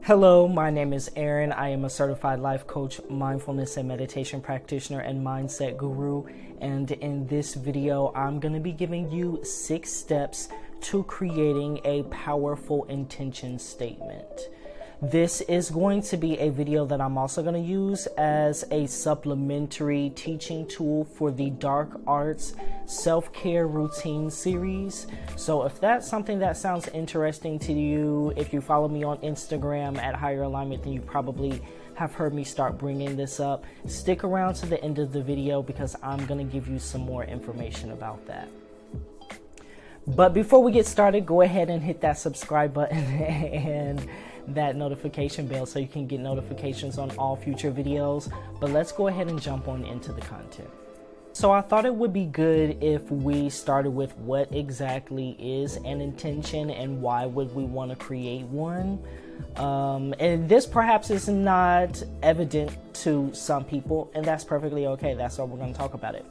Hello, my name is Aaron. I am a certified life coach, mindfulness and meditation practitioner, and mindset guru. And in this video, I'm going to be giving you 6 steps to creating a powerful intention statement. This is going to be a video that I'm also going to use as a supplementary teaching tool for the Dark Arts Self-Care Routine series. So if that's something that sounds interesting to you, if you follow me on Instagram at HIYERAlignment, then you probably have heard me start bringing this up. Stick around to the end of the video because I'm going to give you some more information about that. But before we get started, go ahead and hit that subscribe button and that notification bell so you can get notifications on all future videos. But let's go ahead and jump on into the content. So I thought it would be good if we started with what exactly is an intention and why would we want to create one. And this perhaps is not evident to some people, and that's perfectly okay. That's why we're going to talk about it.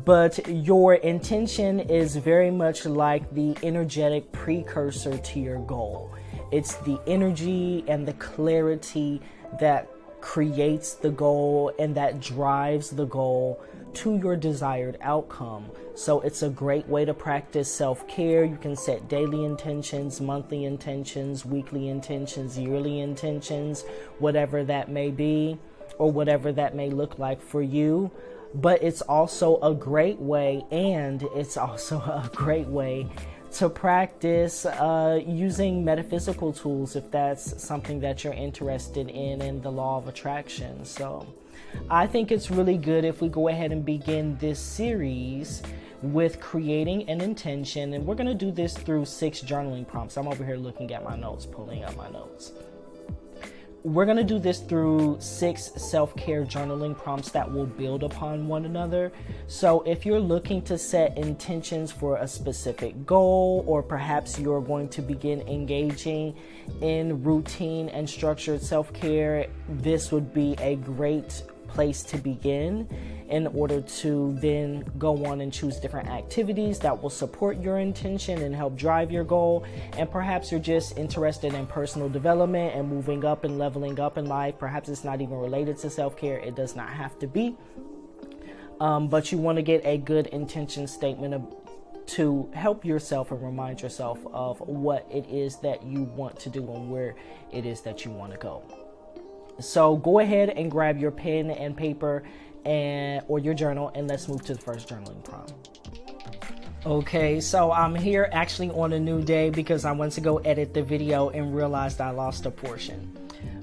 But your intention is very much like the energetic precursor to your goal. It's the energy and the clarity that creates the goal and that drives the goal to your desired outcome. So it's a great way to practice self-care. You can set daily intentions, monthly intentions, weekly intentions, yearly intentions, whatever that may be or whatever that may look like for you. But it's also a great way, to practice using metaphysical tools if that's something that you're interested in the law of attraction. So I think it's really good if we go ahead and begin this series with creating an intention. And we're going to do this through 6 journaling prompts. I'm over here looking at my notes, pulling up my notes. We're going to do this through 6 self-care journaling prompts that will build upon one another. So if you're looking to set intentions for a specific goal, or perhaps you're going to begin engaging in routine and structured self-care, this would be a great place to begin in order to then go on and choose different activities that will support your intention and help drive your goal. And perhaps you're just interested in personal development and moving up and leveling up in life. Perhaps it's not even related to self-care. It does not have to be. But you want to get a good intention statement to help yourself and remind yourself of what it is that you want to do and where it is that you want to go. So go ahead and grab your pen and paper or your journal, and let's move to the first journaling prompt. Okay, so I'm here actually on a new day because I went to go edit the video and realized I lost a portion.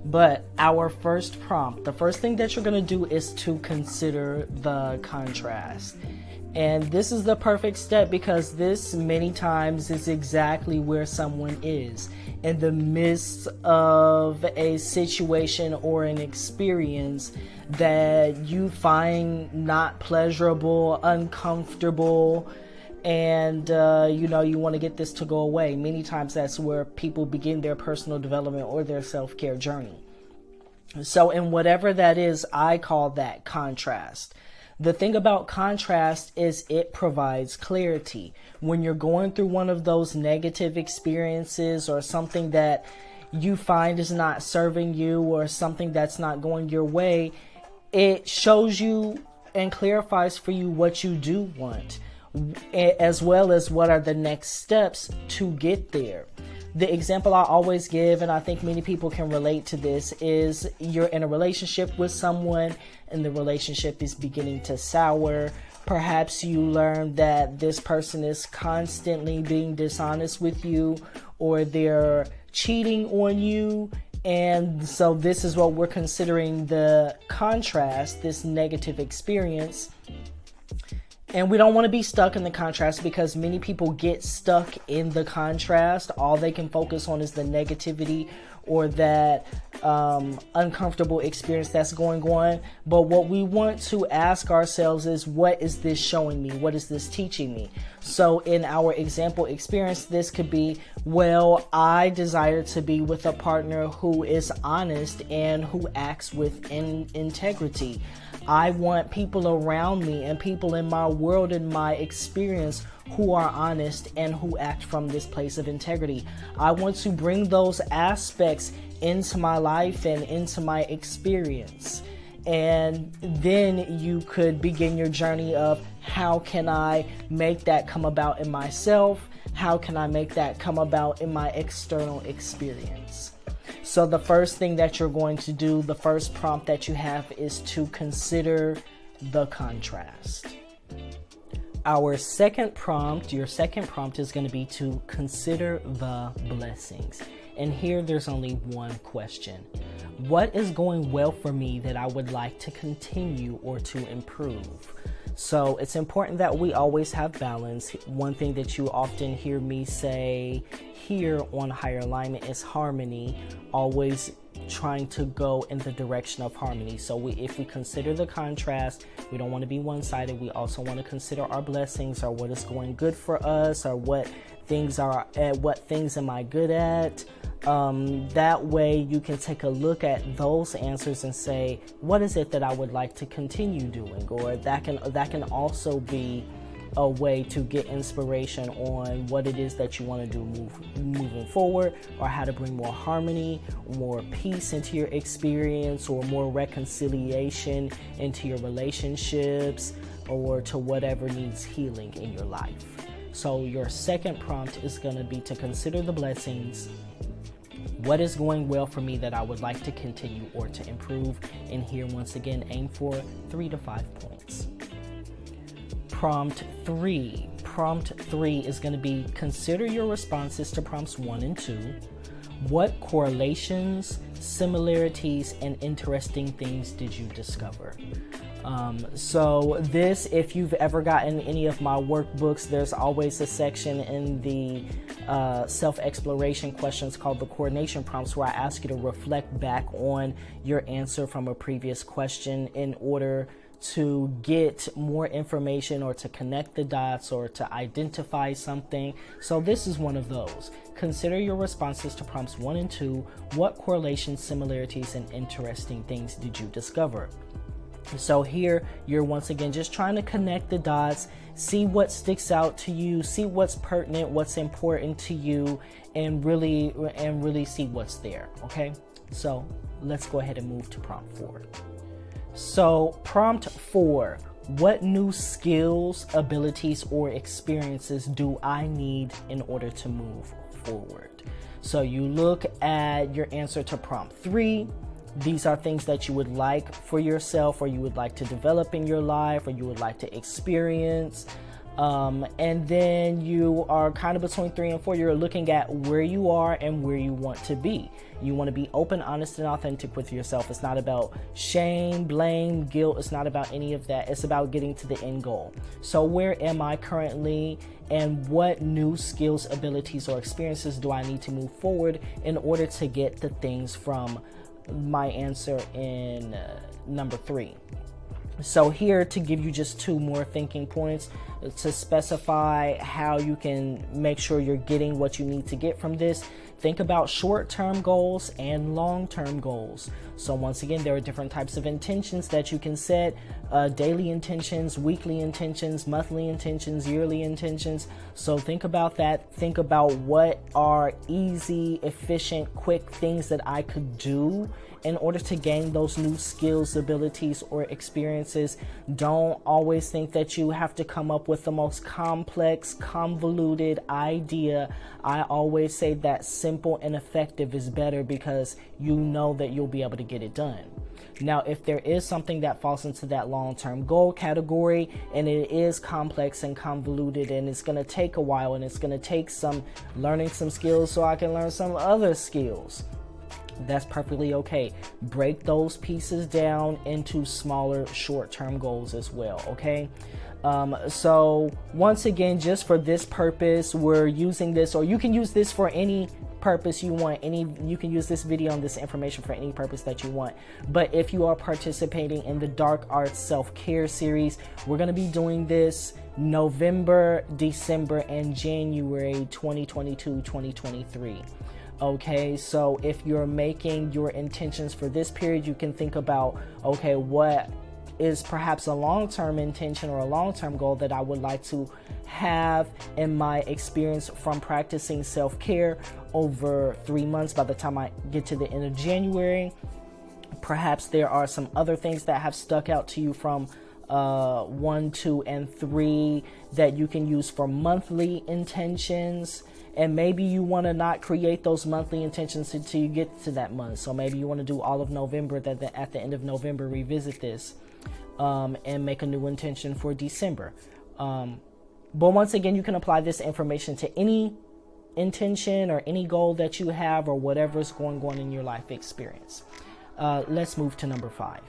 But our first prompt, the first thing that you're going to do is to consider the contrast. And this is the perfect step because this many times is exactly where someone is in the midst of a situation or an experience that you find not pleasurable, uncomfortable, and you want to get this to go away. Many times that's where people begin their personal development or their self-care journey. So in whatever that is, I call that contrast. The thing about contrast is it provides clarity. When you're going through one of those negative experiences or something that you find is not serving you or something that's not going your way, it shows you and clarifies for you what you do want, as well as what are the next steps to get there. The example I always give, and I think many people can relate to this, is you're in a relationship with someone and the relationship is beginning to sour. Perhaps you learn that this person is constantly being dishonest with you or they're cheating on you. And so this is what we're considering the contrast, this negative experience. And we don't want to be stuck in the contrast because many people get stuck in the contrast. All they can focus on is the negativity or that uncomfortable experience that's going on. But what we want to ask ourselves is, what is this showing me? What is this teaching me? So in our example experience, this could be, well, I desire to be with a partner who is honest and who acts with integrity. I want people around me and people in my world and my experience who are honest and who act from this place of integrity. I want to bring those aspects into my life and into my experience. And then you could begin your journey of how can I make that come about in myself? How can I make that come about in my external experience? So the first thing that you're going to do, the first prompt that you have, is to consider the contrast. Our second prompt, your second prompt, is going to be to consider the blessings. And here there's only one question. What is going well for me that I would like to continue or to improve? So it's important that we always have balance. One thing that you often hear me say here on Higher Alignment is harmony, always trying to go in the direction of harmony. So if we consider the contrast, we don't want to be one-sided. We also want to consider our blessings, or what is going good for us, or what things am I good at. That way you can take a look at those answers and say, what is it that I would like to continue doing? Or that can also be a way to get inspiration on what it is that you want to do moving forward, or how to bring more harmony, more peace into your experience, or more reconciliation into your relationships, or to whatever needs healing in your life. So your second prompt is going to be to consider the blessings. What is going well for me that I would like to continue or to improve? And here, once again, aim for 3 to 5 points. Prompt 3. Prompt 3 is going to be consider your responses to prompts 1 and 2. What correlations, similarities, and interesting things did you discover? So this, if you've ever gotten any of my workbooks, there's always a section in the self-exploration questions called the coordination prompts, where I ask you to reflect back on your answer from a previous question in order to get more information, or to connect the dots, or to identify something. So this is one of those. Consider your responses to prompts 1 and 2. What correlations, similarities, and interesting things did you discover? So here you're once again just trying to connect the dots, see what sticks out to you, see what's pertinent, what's important to you, and really see what's there. Okay, so let's go ahead and move to prompt 4. So prompt 4, what new skills, abilities, or experiences do I need in order to move forward? So you look at your answer to prompt 3. These are things that you would like for yourself, or you would like to develop in your life, or you would like to experience. And then you are kind of between 3 and 4. You're looking at where you are and where you want to be. You want to be open, honest, and authentic with yourself. It's not about shame, blame, guilt. It's not about any of that. It's about getting to the end goal. So where am I currently, and what new skills, abilities, or experiences do I need to move forward in order to get the things from my answer in number 3. So here, to give you just 2 more thinking points to specify how you can make sure you're getting what you need to get from this. Think about short-term goals and long-term goals. So once again, there are different types of intentions that you can set. Daily intentions, weekly intentions, monthly intentions, yearly intentions. So think about that. Think about what are easy, efficient, quick things that I could do in order to gain those new skills, abilities, or experiences. Don't always think that you have to come up with the most complex, convoluted idea. I always say that simple and effective is better, because you know that you'll be able to get it done. Now, if there is something that falls into that long-term goal category, and it is complex and convoluted, and it's going to take a while, and it's going to take some learning some skills so I can learn some other skills, that's perfectly okay. Break those pieces down into smaller short-term goals as well, okay? So once again, just for this purpose, we're using this, or you can use this for any purpose you want. You can use this video and this information for any purpose that you want. But if you are participating in the Dark Arts Self-Care series, we're going to be doing this November, December, and January 2022-2023. Okay, so if you're making your intentions for this period, you can think about, okay, what is perhaps a long-term intention or a long-term goal that I would like to have in my experience from practicing self-care, over 3 months by the time I get to the end of January. Perhaps there are some other things that have stuck out to you from 1, 2, and 3 that you can use for monthly intentions. And maybe you want to not create those monthly intentions until you get to that month. So maybe you want to do all of November, that at the end of November, revisit this and make a new intention for December. But once again, you can apply this information to any intention or any goal that you have or whatever's going on in your life experience. Let's move to number 5.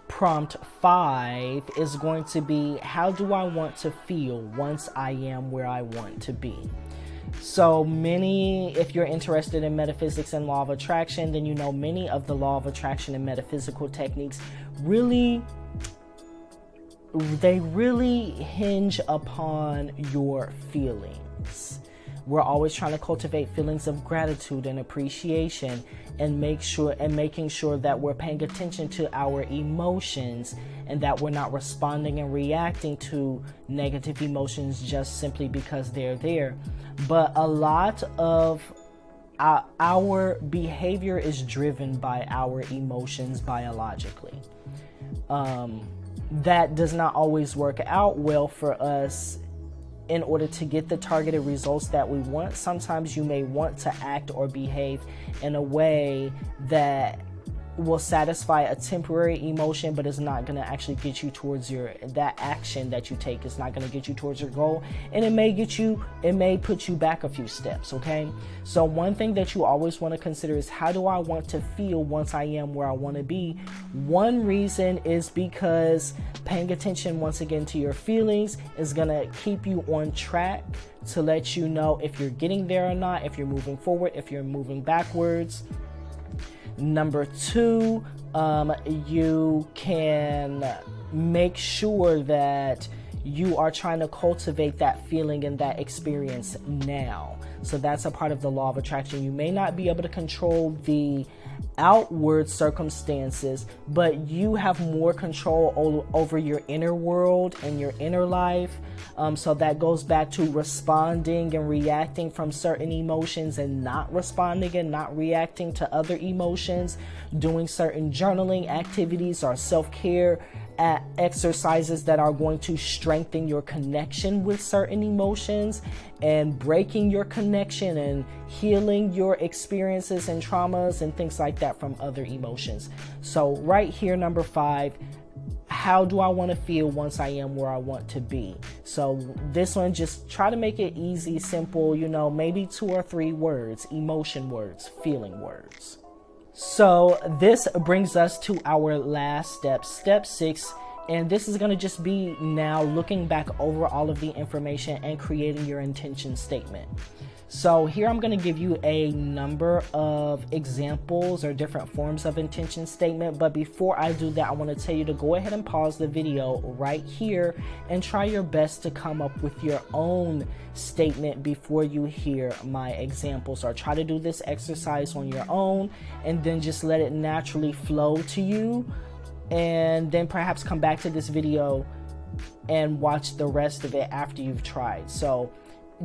Prompt 5 is going to be, how do I want to feel once I am where I want to be? So many, if you're interested in metaphysics and law of attraction, then you know many of the law of attraction and metaphysical techniques really hinge upon your feelings. We're always trying to cultivate feelings of gratitude and appreciation and making sure that we're paying attention to our emotions and that we're not responding and reacting to negative emotions just simply because they're there. But a lot of our behavior is driven by our emotions biologically. That does not always work out well for us in order to get the targeted results that we want. Sometimes you may want to act or behave in a way that will satisfy a temporary emotion, but it's not going to actually get you towards that action that you take. It's not going to get you towards your goal, and it may put you back a few steps. Okay. So one thing that you always want to consider is, how do I want to feel once I am where I want to be? One reason is because paying attention once again to your feelings is going to keep you on track to let you know if you're getting there or not, if you're moving forward, if you're moving backwards. Number 2, you can make sure that you are trying to cultivate that feeling and that experience now. So that's a part of the law of attraction. You may not be able to control the outward circumstances, but you have more control over your inner world and your inner life. So that goes back to responding and reacting from certain emotions and not responding and not reacting to other emotions, doing certain journaling activities or self-care exercises that are going to strengthen your connection with certain emotions and breaking your connection and healing your experiences and traumas and things like that from other emotions. So right here, number 5, how do I want to feel once I am where I want to be? So this one, just try to make it easy, simple, maybe 2 or 3 words, emotion words, feeling words. So this brings us to our last step, step 6. And this is going to just be now looking back over all of the information and creating your intention statement. So here I'm going to give you a number of examples or different forms of intention statement. But before I do that, I want to tell you to go ahead and pause the video right here and try your best to come up with your own statement before you hear my examples, or try to do this exercise on your own and then just let it naturally flow to you. And then perhaps come back to this video and watch the rest of it after you've tried. So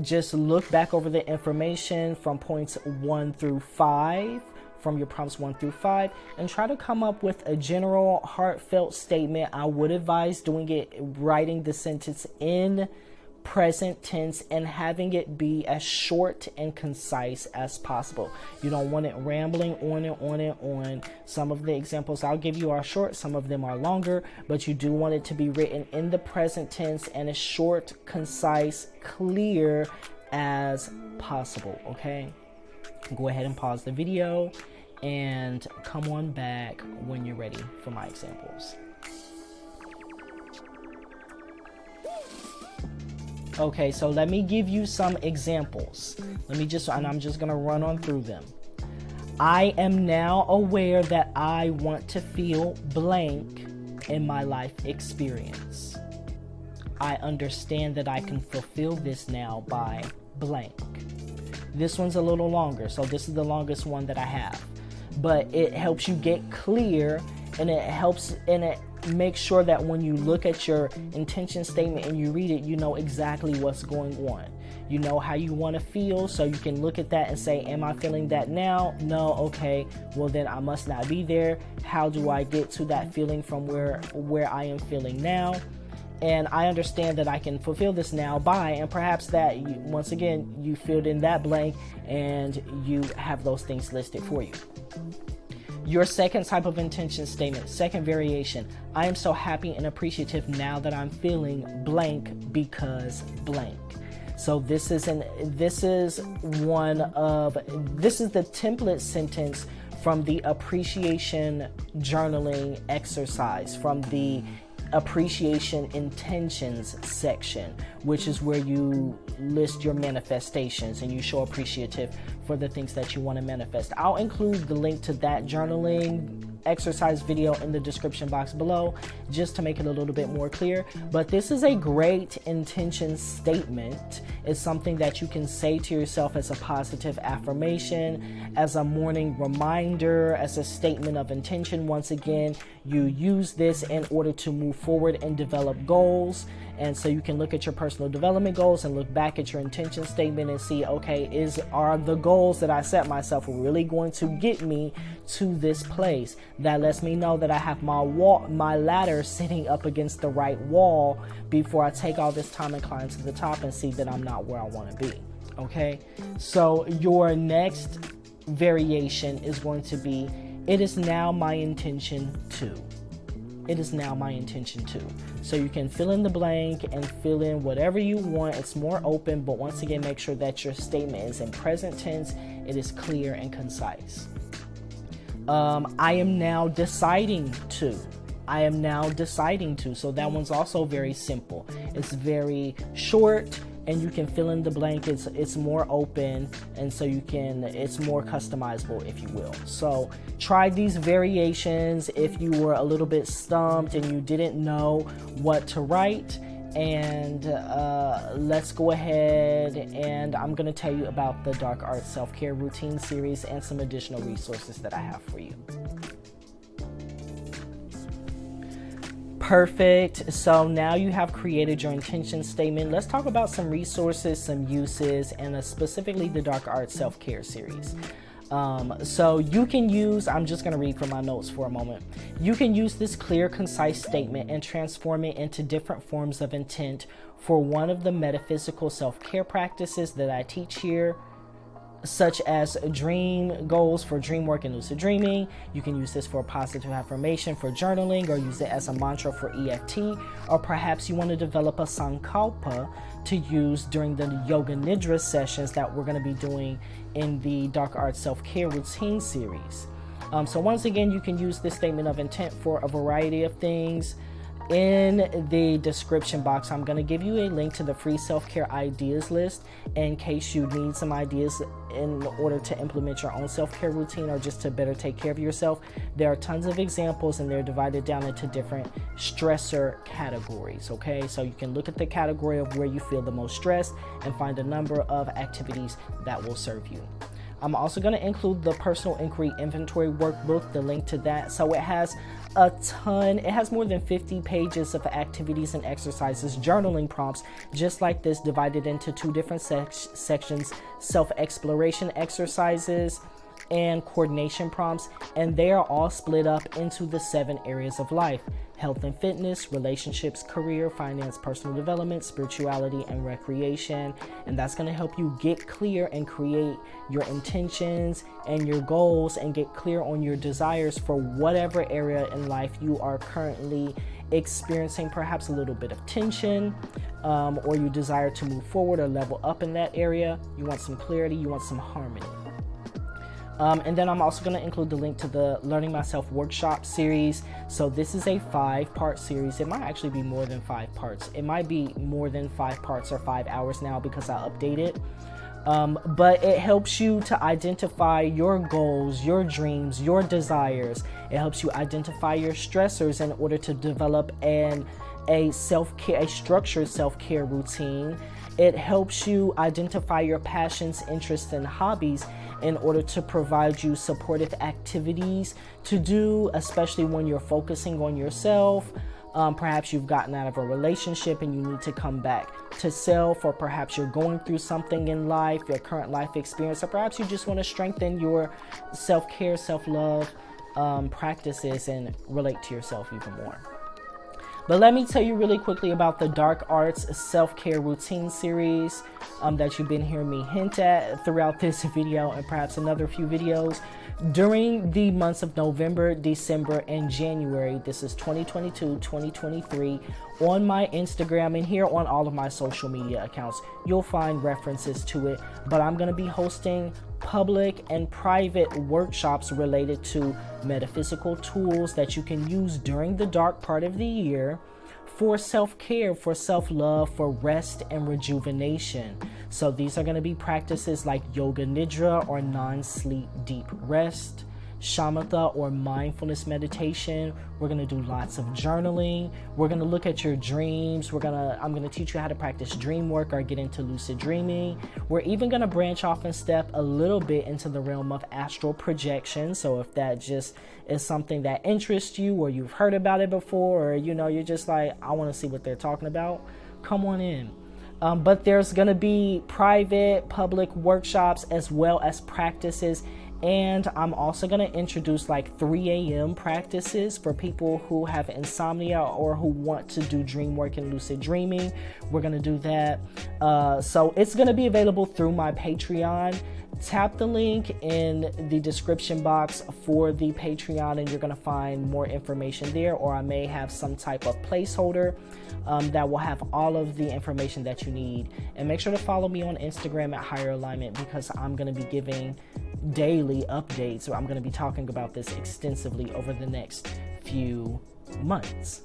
just look back over the information from points 1 through 5, from your prompts 1 through 5, and try to come up with a general heartfelt statement. I would advise writing the sentence in present tense and having it be as short and concise as possible. You don't want it rambling on and on and on. Some of the examples I'll give you are short, some of them are longer, but you do want it to be written in the present tense and as short, concise, clear as possible. Okay, go ahead and pause the video and come on back when you're ready for my examples. Okay, so let me give you some examples. And I'm just going to run on through them. I am now aware that I want to feel blank in my life experience. I understand that I can fulfill this now by blank. This one's a little longer, so this is the longest one that I have. But it helps you get clear, and it make sure that when you look at your intention statement and you read it, you know exactly what's going on. You know how you want to feel, so you can look at that and say, am I feeling that now? No. Okay, well then I must not be there. How do I get to that feeling from where I am feeling now? And I understand that I can fulfill this now by, and perhaps that once again you filled in that blank and you have those things listed for you. Your second type of intention statement, second variation: I am so happy and appreciative now that I'm feeling blank because blank. So this is the template sentence from the appreciation journaling exercise, from the appreciation intentions section, which is where you list your manifestations and you show appreciative for the things that you want to manifest. I'll include the link to that journaling exercise video in the description box below, just to make it a little bit more clear. But this is a great intention statement. It's something that you can say to yourself as a positive affirmation, as a morning reminder, as a statement of intention. Once again, you use this in order to move forward and develop goals. And so you can look at your personal development goals and look back at your intention statement and see, okay, are the goals that I set myself really going to get me to this place? That lets me know that I have my ladder sitting up against the right wall before I take all this time and climb to the top and see that I'm not where I want to be. Okay, so your next variation is going to be, it is now my intention to. It is now my intention to. So you can fill in the blank and fill in whatever you want. It's more open, but once again, make sure that your statement is in present tense. It is clear and concise. I am now deciding to. I am now deciding to. So that one's also very simple. It's very short, and you can fill in the blank. It's more open, and so it's more customizable, if you will. So try these variations if you were a little bit stumped and you didn't know what to write. And let's go ahead, and I'm going to tell you about the Dark Art Self-Care Routine series and some additional resources that I have for you. Perfect. So now you have created your intention statement. Let's talk about some resources, some uses, and specifically the Dark Art Self-Care series. So you can use, I'm just going to read from my notes for a moment. You can use this clear, concise statement and transform it into different forms of intent for one of the metaphysical self-care practices that I teach here, such as dream goals for Dreamwork and Lucid dreaming. You can use this for a positive affirmation for journaling, or use it as a mantra for EFT, or perhaps you want to develop a Sankalpa to use during the Yoga Nidra sessions that we're going to be doing in the Dark Art Self-Care Routine series. So once again, you can use this statement of intent for a variety of things. In the description box, I'm going to give you a link to the free self-care ideas list in case you need some ideas in order to implement your own self-care routine, or just to better take care of yourself. There are tons of examples, and they're divided down into different stressor categories. Okay, so you can look at the category of where you feel the most stressed and find a number of activities that will serve you. I'm also going to include the Personal Inquiry Inventory Workbook, the link to that. So it has it has more than 50 pages of activities and exercises, journaling prompts, just like this, divided into two different sections: self-exploration exercises and coordination prompts. And they are all split up into the 7 areas of life: health and fitness, relationships, career, finance, personal development, spirituality, and recreation. And that's going to help you get clear and create your intentions and your goals, and get clear on your desires for whatever area in life you are currently experiencing perhaps a little bit of tension, or you desire to move forward or level up in that area. You want some clarity, you want some harmony. And then I'm also going to include the link to the Learning Myself workshop series. So this is a 5-part series. It might actually be more than 5 parts. It might be more than 5 parts or 5 hours now, because I update it. But it helps you to identify your goals, your dreams, your desires. It helps you identify your stressors in order to develop a structured self-care routine. It helps you identify your passions, interests, and hobbies in order to provide you supportive activities to do, especially when you're focusing on yourself. Perhaps you've gotten out of a relationship and you need to come back to self, or perhaps you're going through something in life, your current life experience, or perhaps you just want to strengthen your self-care, self-love practices and relate to yourself even more. But let me tell you really quickly about the Dark Arts Self-Care Routine series that you've been hearing me hint at throughout this video and perhaps another few videos. During the months of November, December, and January, this is 2022, 2023, on my Instagram and here on all of my social media accounts, you'll find references to it. But I'm going to be hosting public and private workshops related to metaphysical tools that you can use during the dark part of the year for self-care, for self-love, for rest and rejuvenation. So these are going to be practices like yoga nidra or non-sleep deep rest, shamatha or mindfulness meditation. We're going to do lots of journaling. We're going to look at your dreams. I'm going to teach you how to practice Dreamwork or get into lucid dreaming. We're even going to branch off and step a little bit into the realm of astral projection. So if that just is something that interests you, or you've heard about it before, or you're just like, I want to see what they're talking about, come on in. But there's going to be private, public workshops as well as practices. And I'm also going to introduce like 3 a.m. practices for people who have insomnia or who want to do dream work and lucid dreaming. We're going to do that. So it's going to be available through my Patreon. Tap the link in the description box for the Patreon and you're going to find more information there, or I may have some type of placeholder that will have all of the information that you need. And make sure to follow me on Instagram at HIYERAlignment, because I'm going to be giving daily updates, or I'm going to be talking about this extensively over the next few months.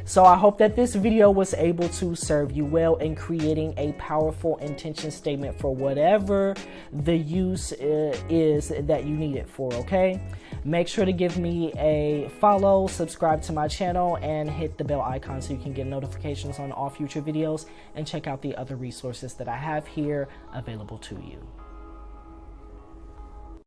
So I hope that this video was able to serve you well in creating a powerful intention statement for whatever the use is that you need it for, okay? Make sure to give me a follow, subscribe to my channel, and hit the bell icon so you can get notifications on all future videos, and check out the other resources that I have here available to you.